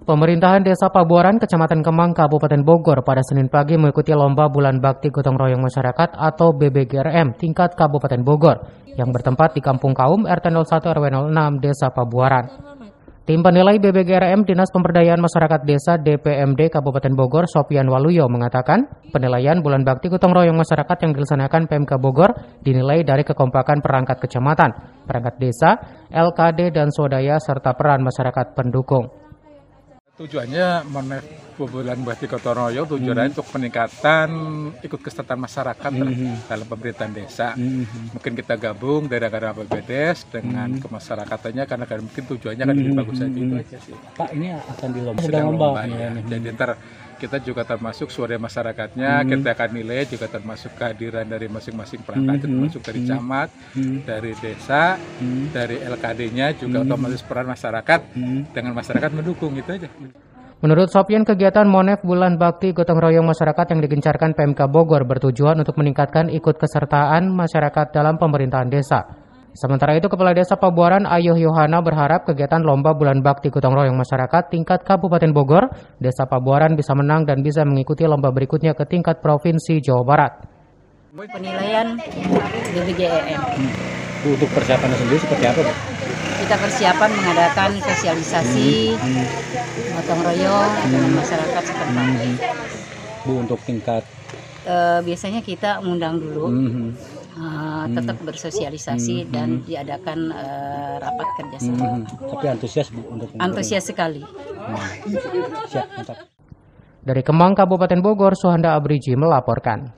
Pemerintahan Desa Pabuaran, Kecamatan Kemang, Kabupaten Bogor pada Senin pagi mengikuti Lomba Bulan Bakti Gotong Royong Masyarakat atau BBGRM tingkat Kabupaten Bogor yang bertempat di Kampung Kaum RT 01 RW 06 Desa Pabuaran. Tim penilai BBGRM Dinas Pemberdayaan Masyarakat Desa DPMD Kabupaten Bogor Sopian Waluyo mengatakan penilaian Bulan Bakti Gotong Royong Masyarakat yang dilaksanakan PMK Bogor dinilai dari kekompakan perangkat kecamatan, perangkat desa, LKD dan swadaya serta peran masyarakat pendukung. Tujuannya Bulan Bakti Gotong Royong tujuannya untuk peningkatan ikut kesertaan masyarakat dalam pemerintahan desa. Mungkin kita gabung dari anggaran BPDS dengan kemasyarakatannya karena mungkin tujuannya kan lebih bagus saja itu aja sih. Pak, ini akan dilomba. Sedang lomba ya. Jadi ntar kita juga termasuk suara masyarakatnya, kita akan nilai juga termasuk kehadiran dari masing-masing perangkat, termasuk dari camat, dari desa, dari LKD-nya juga otomatis peran masyarakat dengan masyarakat mendukung itu aja. Menurut Sopian, kegiatan Monef Bulan Bakti Gotong Royong Masyarakat yang digencarkan PMK Bogor bertujuan untuk meningkatkan ikut kesertaan masyarakat dalam pemerintahan desa. Sementara itu, Kepala Desa Pabuaran Ayuh Yohana berharap kegiatan Lomba Bulan Bakti Gotong Royong Masyarakat tingkat Kabupaten Bogor, Desa Pabuaran bisa menang dan bisa mengikuti lomba berikutnya ke tingkat Provinsi Jawa Barat. Penilaian BBGRM. Untuk persiapan sendiri seperti apa, Bu? Kita persiapan mengadakan sosialisasi gotong royong dengan masyarakat setempat. Bu, untuk tingkat biasanya kita mengundang dulu, tetap bersosialisasi dan diadakan rapat kerjasama. Tapi antusias, Bu, untuk antusias sekali. Siap, mantap. Dari Kemang, Kabupaten Bogor, Suhanda Abriji melaporkan.